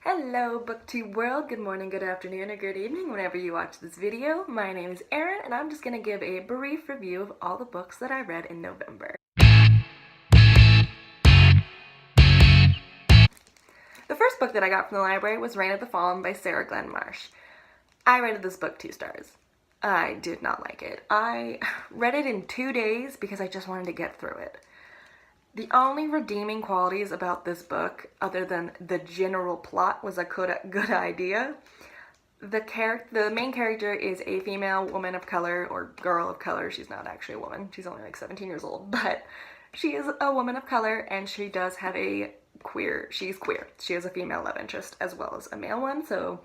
Hello, BookTube world. Good morning, good afternoon, or good evening whenever you watch this video. My name is Erin, and I'm just going to give a brief review of all the books that I read in November. The first book that I got from the library was Reign of the Fallen by Sarah Glenn Marsh. I rated this book 2 stars. I did not like it. I read it in 2 days because I just wanted to get through it. The only redeeming qualities about this book, other than the general plot was a good idea, the main character is a female woman of color, or girl of color. She's not actually a woman. She's only like 17 years old, but she is a woman of color, and she does have she's queer. She has a female love interest as well as a male one, so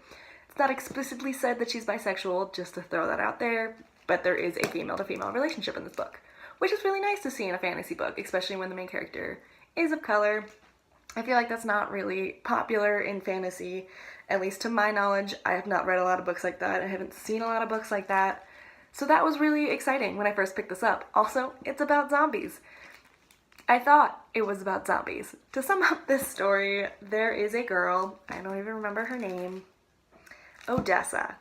it's not explicitly said that she's bisexual, just to throw that out there, but there is a female-to-female relationship in this book, which is really nice to see in a fantasy book, especially when the main character is of color. I feel like that's not really popular in fantasy, at least to my knowledge. I have not read a lot of books like that. I haven't seen a lot of books like that. So that was really exciting when I first picked this up. Also, it's about zombies. I thought it was about zombies. To sum up this story, there is a girl, I don't even remember her name, Odessa.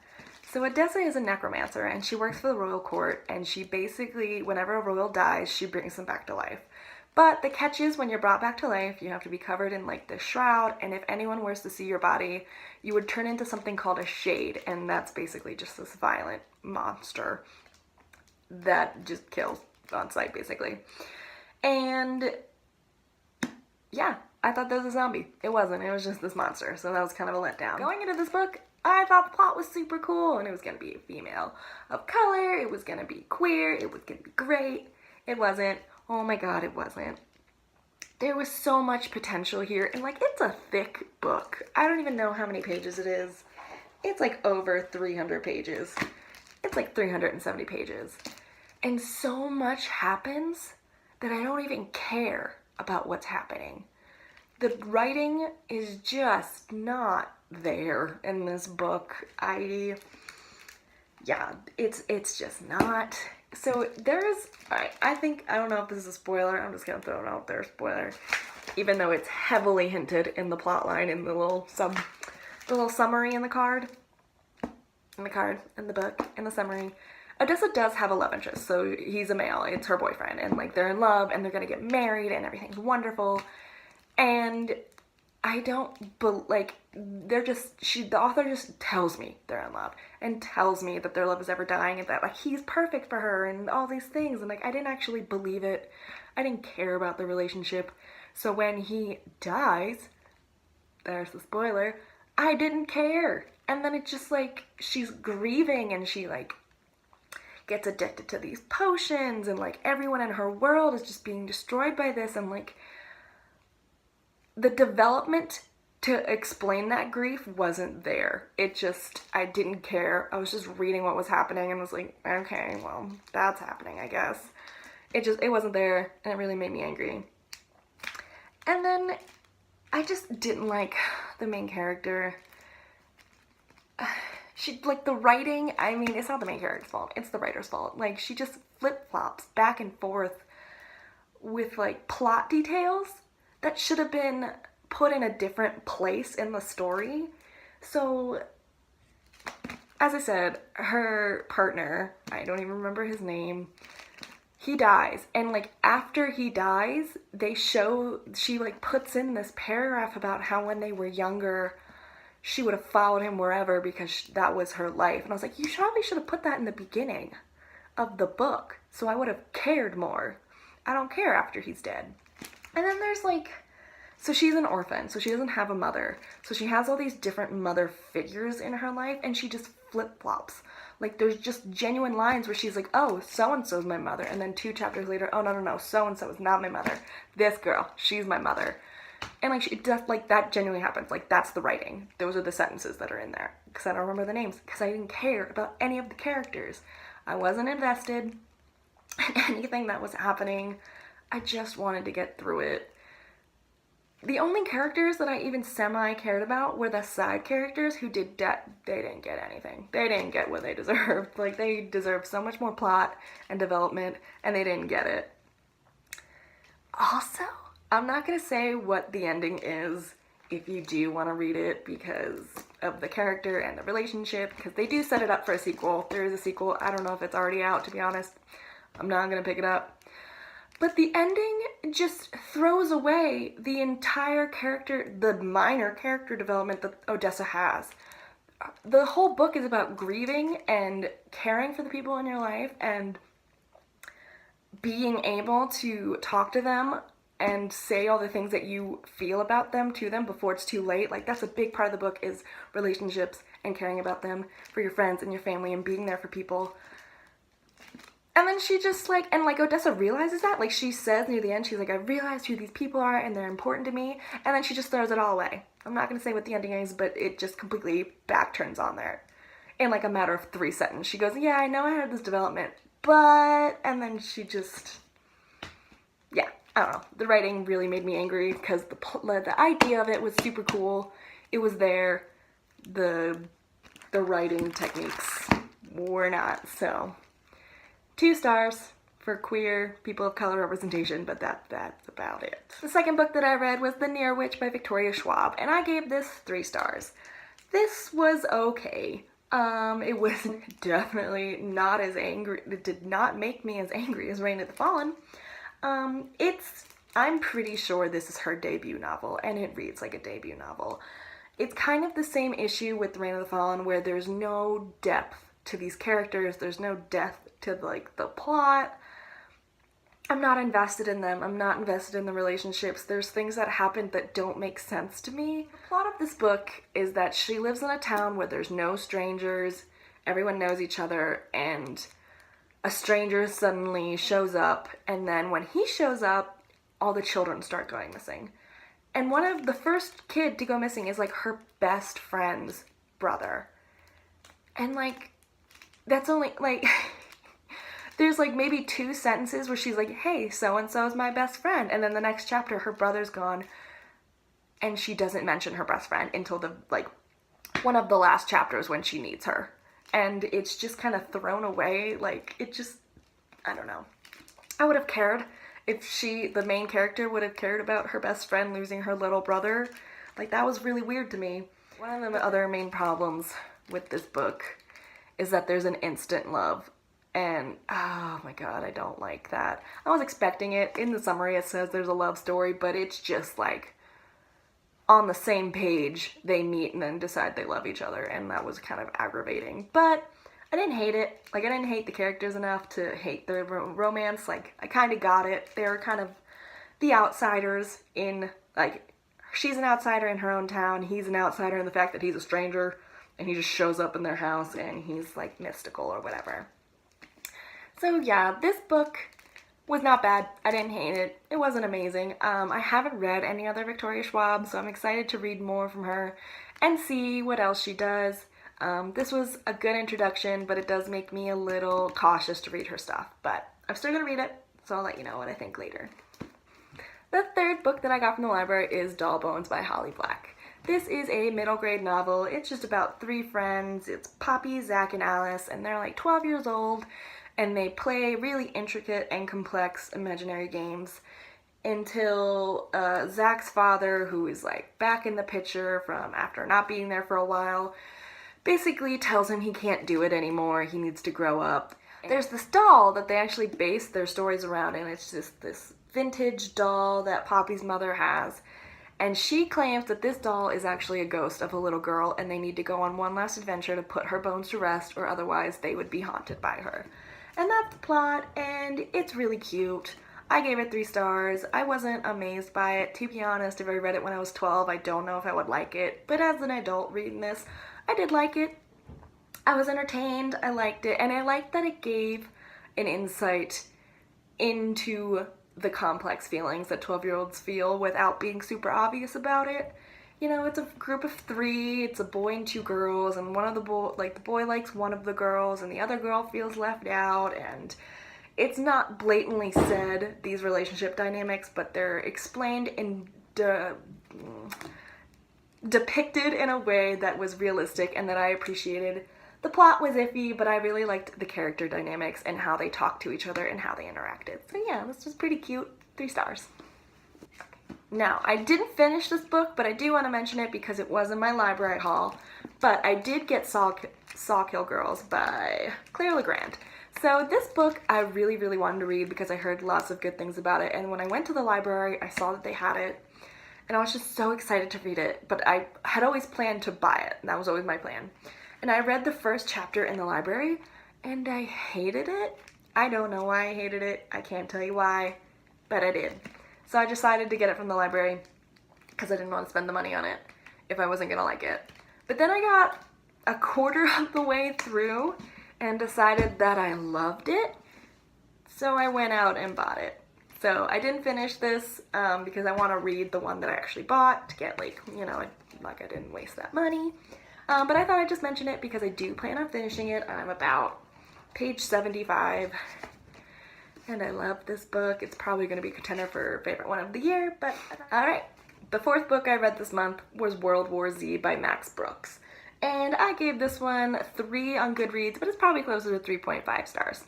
So Odessa is a necromancer, and she works for the royal court, and she basically, whenever a royal dies, she brings them back to life. But the catch is, when you're brought back to life, you have to be covered in like this shroud, and if anyone were to see your body, you would turn into something called a shade, and that's basically just this violent monster that just kills on sight, basically. And yeah, I thought that was a zombie. It wasn't. It was just this monster, so that was kind of a letdown. Going into this book, I thought the plot was super cool, and it was going to be a female of color, it was going to be queer, it was going to be great. It wasn't. Oh my god, it wasn't. There was so much potential here, and like, it's a thick book. I don't even know how many pages it is. It's like over 300 pages. It's like 370 pages. And so much happens that I don't even care about what's happening. The writing is just not there in this book. Yeah, it's just not. So I don't know if this is a spoiler. I'm just gonna throw it out there, spoiler. Even though it's heavily hinted in the plot line, in the little summary in the card. In the book, in the summary. Odessa does have a love interest, so he's a male, it's her boyfriend, and like they're in love and they're gonna get married and everything's wonderful. And I don't, the author just tells me they're in love and tells me that their love is ever dying and that like he's perfect for her and all these things, and like I didn't actually believe it. I didn't care about the relationship. So when he dies, there's the spoiler, I didn't care. And then it's just like she's grieving and she like gets addicted to these potions, and like everyone in her world is just being destroyed by this, and like the development to explain that grief wasn't there. I didn't care. I was just reading what was happening and was like, okay, well, that's happening, I guess. It wasn't there, and it really made me angry. And then I just didn't like the main character. The writing, I mean, it's not the main character's fault, it's the writer's fault. Like, she just flip-flops back and forth with, like, plot details that should have been put in a different place in the story. So, as I said, her partner, I don't even remember his name, he dies. And, like, after he dies, she, like, puts in this paragraph about how when they were younger, she would have followed him wherever because that was her life. And I was like, you probably should have put that in the beginning of the book, so I would have cared more. I don't care after he's dead. And then there's like, so she's an orphan, so she doesn't have a mother. So she has all these different mother figures in her life, and she just flip-flops. Like, there's just genuine lines where she's like, oh, so-and-so's my mother. And then 2 chapters later, oh, no, so-and-so is not my mother. This girl, she's my mother. And like, it does, like, that genuinely happens. Like, that's the writing. Those are the sentences that are in there. Because I don't remember the names. Because I didn't care about any of the characters. I wasn't invested in anything that was happening. I just wanted to get through it. The only characters that I even semi-cared about were the side characters who they didn't get anything. They didn't get what they deserved. Like, they deserved so much more plot and development, and they didn't get it. Also, I'm not gonna say what the ending is if you do want to read it because of the character and the relationship, because they do set it up for a sequel. There is a sequel. I don't know if it's already out, to be honest. I'm not going to pick it up. But the ending just throws away the entire character, the minor character development that Odessa has. The whole book is about grieving and caring for the people in your life and being able to talk to them and say all the things that you feel about them to them before it's too late. Like, that's a big part of the book, is relationships and caring about them, for your friends and your family, and being there for people. And then she just, like, and, like, Odessa realizes that. Like, she says near the end, she's like, I realized who these people are and they're important to me. And then she just throws it all away. I'm not going to say what the ending is, but it just completely back turns on there. In, like, a matter of 3 sentences. She goes, yeah, I know I had this development, but... And then she just... Yeah, I don't know. The writing really made me angry because the idea of it was super cool. It was there. The writing techniques were not, so... 2 stars for queer people of color representation, but that's about it. The second book that I read was The Near Witch by Victoria Schwab, and I gave this 3 stars. This was okay. It was definitely not as angry, it did not make me as angry as Reign of the Fallen. I'm pretty sure this is her debut novel, and it reads like a debut novel. It's kind of the same issue with Reign of the Fallen, where there's no depth to these characters, there's no depth to, like, the plot. I'm not invested in them, I'm not invested in the relationships. There's things that happen that don't make sense to me. The plot of this book is that she lives in a town where there's no strangers, everyone knows each other, and a stranger suddenly shows up, and then when he shows up, all the children start going missing. And one of the first kid to go missing is, like, her best friend's brother. And, like, that's only, like... There's, like, maybe 2 sentences where she's like, hey, so-and-so is my best friend. And then the next chapter, her brother's gone, and she doesn't mention her best friend until the, like, one of the last chapters when she needs her. And it's just kind of thrown away. Like, it just, I don't know. I would have cared if the main character would have cared about her best friend losing her little brother. Like, that was really weird to me. One of the other main problems with this book is that there's an instant love. And, oh my god, I don't like that. I was expecting it. In the summary it says there's a love story, but it's just like, on the same page, they meet and then decide they love each other, and that was kind of aggravating. But I didn't hate it. Like, I didn't hate the characters enough to hate the romance. Like, I kind of got it. They were kind of the outsiders in, like, she's an outsider in her own town, he's an outsider in the fact that he's a stranger, and he just shows up in their house, and he's, like, mystical or whatever. So yeah, this book was not bad. I didn't hate it. It wasn't amazing. I haven't read any other Victoria Schwab, so I'm excited to read more from her and see what else she does. This was a good introduction, but it does make me a little cautious to read her stuff. But I'm still going to read it, so I'll let you know what I think later. The third book that I got from the library is Doll Bones by Holly Black. This is a middle grade novel. It's just about 3 friends. It's Poppy, Zach, and Alice, and they're like 12 years old. And they play really intricate and complex imaginary games until Zach's father, who is, like, back in the picture from after not being there for a while, basically tells him he can't do it anymore, he needs to grow up. There's this doll that they actually base their stories around, and it's just this vintage doll that Poppy's mother has. And she claims that this doll is actually a ghost of a little girl, and they need to go on one last adventure to put her bones to rest, or otherwise they would be haunted by her. And that's the plot, and it's really cute. I gave it 3 stars. I wasn't amazed by it. To be honest, if I read it when I was 12, I don't know if I would like it. But as an adult reading this, I did like it. I was entertained, I liked it, and I liked that it gave an insight into the complex feelings that 12-year-olds feel without being super obvious about it. You know, it's a group of 3, it's a boy and 2 girls, and one of the boy likes one of the girls, and the other girl feels left out, and it's not blatantly said, these relationship dynamics, but they're explained and depicted in a way that was realistic and that I appreciated. The plot was iffy, but I really liked the character dynamics and how they talked to each other and how they interacted. So yeah, this was pretty cute. 3 stars. Now, I didn't finish this book, but I do want to mention it because it was in my library haul. But I did get Sawkill Girls by Claire Legrand. So this book I really, really wanted to read because I heard lots of good things about it. And when I went to the library, I saw that they had it. And I was just so excited to read it. But I had always planned to buy it. That was always my plan. And I read the first chapter in the library, and I hated it. I don't know why I hated it. I can't tell you why, but I did. So I decided to get it from the library because I didn't want to spend the money on it if I wasn't going to like it. But then I got a quarter of the way through and decided that I loved it. So I went out and bought it. So I didn't finish this because I want to read the one that I actually bought to get, like, you know, like I didn't waste that money. But I thought I'd just mention it because I do plan on finishing it. I'm about page 75. And I love this book. It's probably going to be a contender for favorite one of the year, but alright. The fourth book I read this month was World War Z by Max Brooks. And I gave this one 3 on Goodreads, but it's probably closer to 3.5 stars.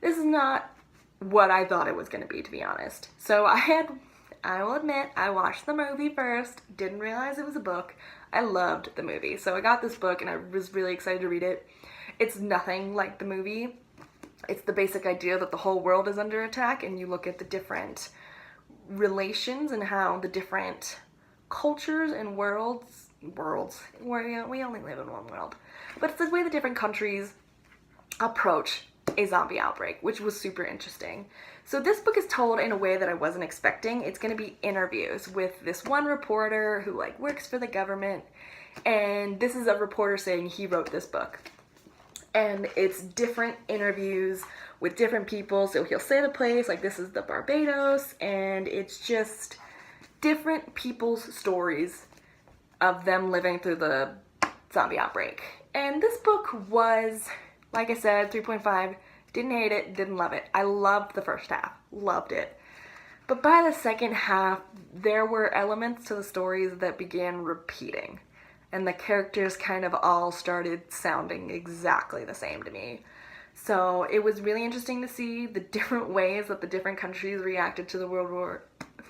This is not what I thought it was going to be honest. So I will admit, I watched the movie first, didn't realize it was a book. I loved the movie. So I got this book and I was really excited to read it. It's nothing like the movie. It's the basic idea that the whole world is under attack, and you look at the different relations and how the different cultures and worlds, where we only live in one world, but it's the way the different countries approach a zombie outbreak, which was super interesting. So this book is told in a way that I wasn't expecting. It's going to be interviews with this one reporter who like works for the government, and this is a reporter saying he wrote this book. And it's different interviews with different people. So he'll say the place, like this is the Barbados, and it's just different people's stories of them living through the zombie outbreak. And this book was, like I said, 3.5. Didn't hate it, didn't love it. I loved the first half, loved it. But by the second half, there were elements to the stories that began repeating. And the characters kind of all started sounding exactly the same to me. So it was really interesting to see the different ways that the different countries reacted to the World War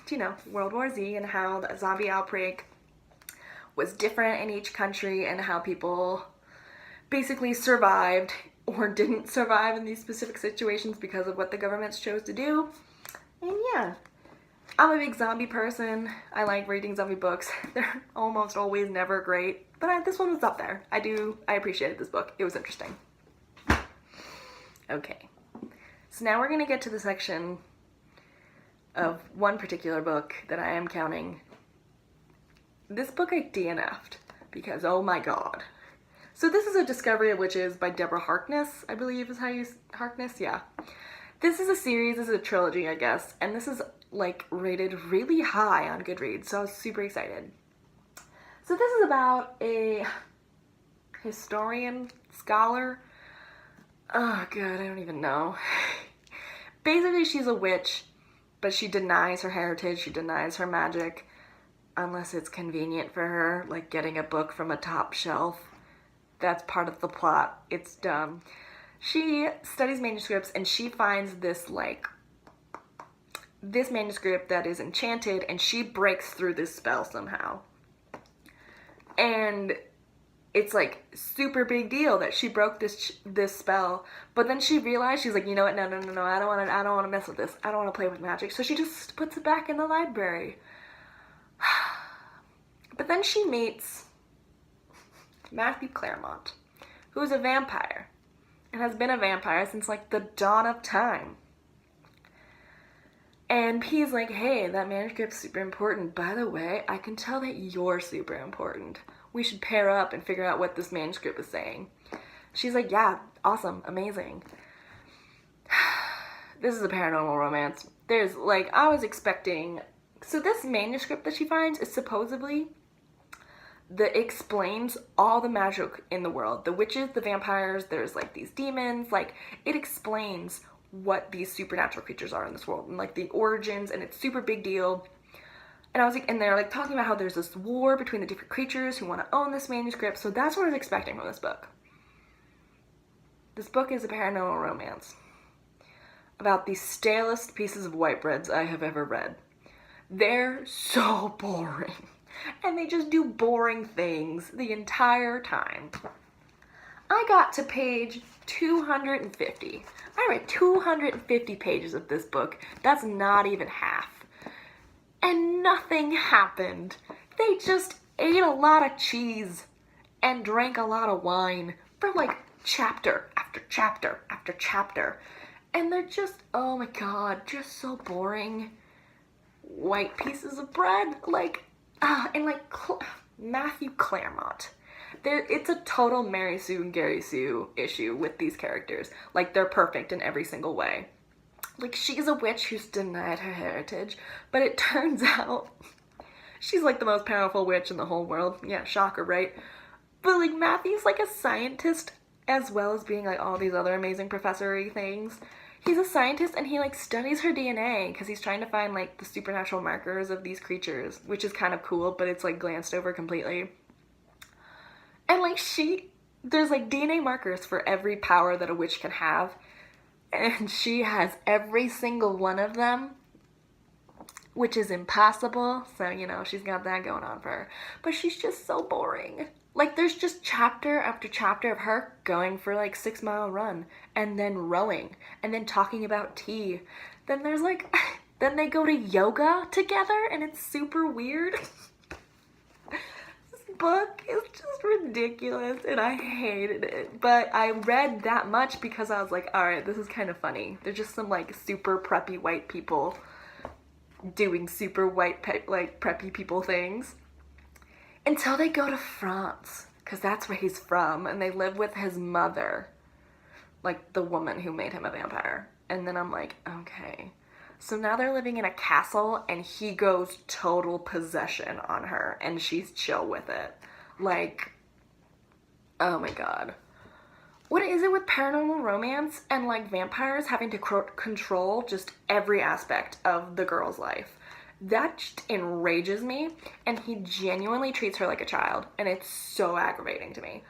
Z, and how the zombie outbreak was different in each country, and how people basically survived or didn't survive in these specific situations because of what the governments chose to do. And yeah. I'm a big zombie person. I like reading zombie books. They're almost always never great, but this one was up there. I appreciated this book. It was interesting. Okay, so now we're gonna get to the section of one particular book that I am counting. This book I DNF'd because, oh my god. So this is A Discovery of Witches by Deborah Harkness, I believe is how you, Harkness, yeah. This is a series, this is a trilogy, I guess, and this is like rated really high on Goodreads, so I was super excited. So this is about a historian, scholar, oh god, I don't even know. Basically she's a witch, but she denies her heritage, she denies her magic, unless it's convenient for her, like getting a book from a top shelf. That's part of the plot. It's dumb. She studies manuscripts and she finds this manuscript that is enchanted, and she breaks through this spell somehow. And it's like super big deal that she broke this spell, but then she realized, she's like, you know what, no, I don't want to mess with this. I don't want to play with magic. So she just puts it back in the library. But then she meets Matthew Claremont, who is a vampire and has been a vampire since like the dawn of time. And he's like, hey, that manuscript's super important. By the way, I can tell that you're super important. We should pair up and figure out what this manuscript is saying. She's like, yeah, awesome, amazing. This is a paranormal romance. There's like, I was expecting, so this manuscript that she finds is supposedly that explains all the magic in the world. The witches, the vampires, there's like these demons, like it explains what these supernatural creatures are in this world and like the origins, and it's super big deal. And I was like, and they're like talking about how there's this war between the different creatures who want to own this manuscript. So that's what I was expecting from this book. This book is a paranormal romance about the stalest pieces of white breads I have ever read. They're so boring. And they just do boring things the entire time. I got to page 250. I read 250 pages of this book. That's not even half. And nothing happened. They just ate a lot of cheese and drank a lot of wine for like chapter after chapter after chapter. And they're just, oh my god, just so boring. White pieces of bread, Matthew Claremont. It's a total Mary Sue and Gary Sue issue with these characters. Like, they're perfect in every single way. Like, she's a witch who's denied her heritage, but it turns out she's like the most powerful witch in the whole world. Yeah, shocker, right? But like, Matthew's like a scientist as well as being like all these other amazing professory things. He's a scientist and he like studies her DNA because he's trying to find like the supernatural markers of these creatures, which is kind of cool, but it's like glanced over completely. And like there's like DNA markers for every power that a witch can have, and she has every single one of them, which is impossible. So, you know, she's got that going on for her. But she's just so boring. Like, there's just chapter after chapter of her going for like 6-mile run and then rowing and then talking about tea. Then there's like, then they go to yoga together and it's super weird. This book is just ridiculous and I hated it. But I read that much because I was like, alright, this is kind of funny. They're just some like super preppy white people doing super white preppy people things. Until they go to France, because that's where he's from, and they live with his mother, like the woman who made him a vampire. And then I'm like, okay. So now they're living in a castle, and he goes total possession on her, and she's chill with it. Like, oh my god. What is it with paranormal romance and like vampires having to control just every aspect of the girl's life? That just enrages me, and he genuinely treats her like a child, and it's so aggravating to me.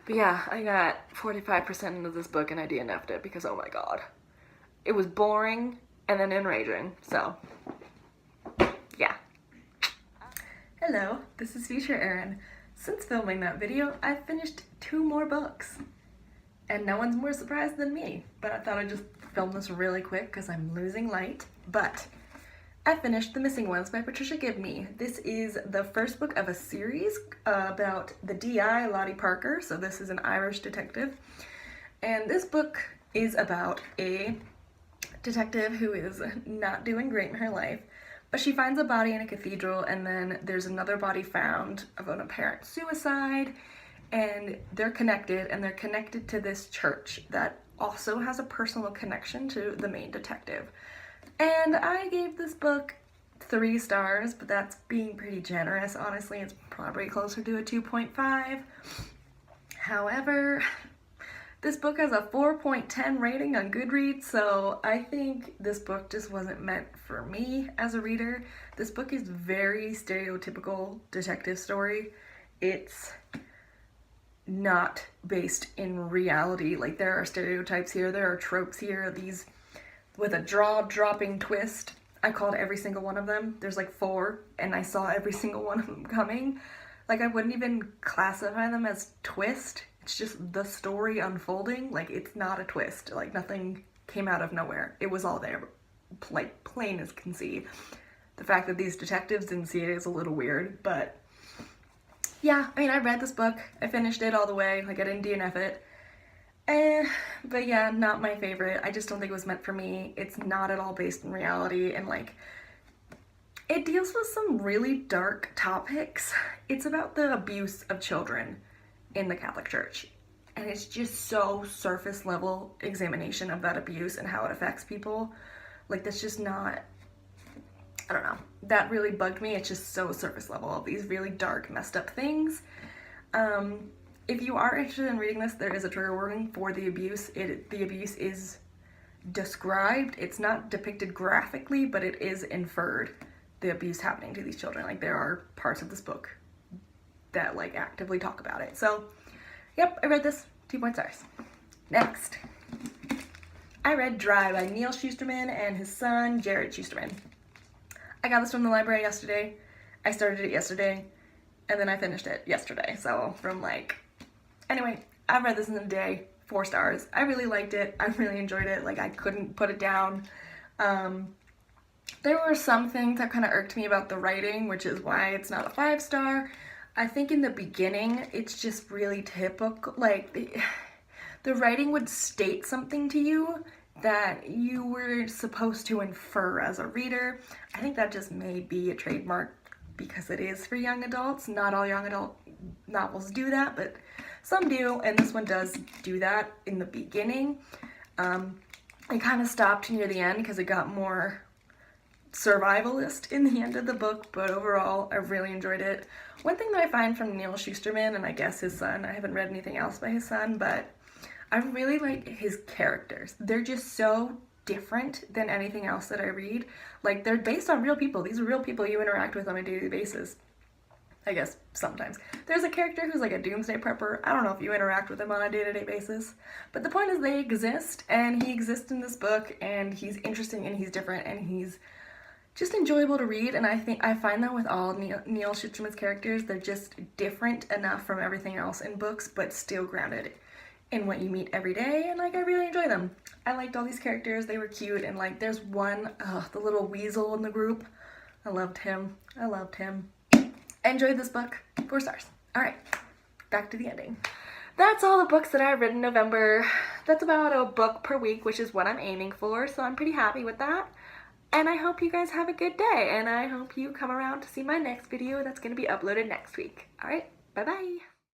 But yeah, I got 45% into this book and I DNF'd it because, oh my god. It was boring and then enraging, so yeah. Hello, this is Future Erin. Since filming that video, I've finished 2 more books. And no one's more surprised than me, but I thought I'd just film this really quick because I'm losing light. But I finished The Missing Ones by Patricia Gibney. This is the first book of a series about the DI, Lottie Parker. So this is an Irish detective. And this book is about a detective who is not doing great in her life, but she finds a body in a cathedral, and then there's another body found of an apparent suicide, and they're connected to this church that also has a personal connection to the main detective. And I gave this book 3 stars, but that's being pretty generous. Honestly, it's probably closer to a 2.5. However, this book has a 4.10 rating on Goodreads, so I think this book just wasn't meant for me as a reader. This book is very stereotypical detective story. It's not based in reality. Like, there are stereotypes here, there are tropes here, these with a jaw-dropping twist. I called every single one of them. There's like 4, and I saw every single one of them coming. Like, I wouldn't even classify them as twist. It's just the story unfolding. Like, it's not a twist. Like, nothing came out of nowhere. It was all there, like, plain as can see. The fact that these detectives didn't see it is a little weird, but yeah, I mean, I read this book. I finished it all the way. Like, I didn't DNF it. But yeah, not my favorite. I just don't think it was meant for me. It's not at all based in reality, and like, it deals with some really dark topics. It's about the abuse of children in the Catholic Church, and it's just so surface level examination of that abuse and how it affects people. Like, that's just not, I don't know, that really bugged me. It's just so surface level of these really dark, messed up things. If you are interested in reading this, there is a trigger warning for the abuse. The abuse is described. It's not depicted graphically, but it is inferred, the abuse happening to these children. Like, there are parts of this book that like actively talk about it. So, yep, I read this, 2 stars. Next, I read Dry by Neil Shusterman and his son, Jared Shusterman. I got this from the library yesterday. I started it yesterday, and then I finished it yesterday. So from like, anyway, I read this in a day, 4 stars. I really liked it. I really enjoyed it. Like, I couldn't put it down. There were some things that kind of irked me about the writing, which is why it's not a 5 star. I think in the beginning, it's just really typical. Like, the writing would state something to you that you were supposed to infer as a reader. I think that just may be a trademark because it is for young adults. Not all young adult novels do that, but some do, and this one does do that in the beginning. It kind of stopped near the end because it got more survivalist in the end of the book, but overall I really enjoyed it. One thing that I find from Neil Shusterman, and I guess his son, I haven't read anything else by his son, but I really like his characters. They're just so different than anything else that I read. Like, they're based on real people. These are real people you interact with on a daily basis. I guess sometimes. There's a character who's like a doomsday prepper. I don't know if you interact with him on a day-to-day basis, but the point is they exist, and he exists in this book, and he's interesting, and he's different, and he's just enjoyable to read. And I find that with all Neil Shusterman's characters, they're just different enough from everything else in books, but still grounded in what you meet every day, and like, I really enjoy them. I liked all these characters. They were cute, and like, there's one, the little weasel in the group. I loved him. I loved him. I enjoyed this book. 4 stars. All right, back to the ending. That's all the books that I read in November. That's about a book per week, which is what I'm aiming for, so I'm pretty happy with that. And I hope you guys have a good day, and I hope you come around to see my next video that's going to be uploaded next week. All right, bye-bye.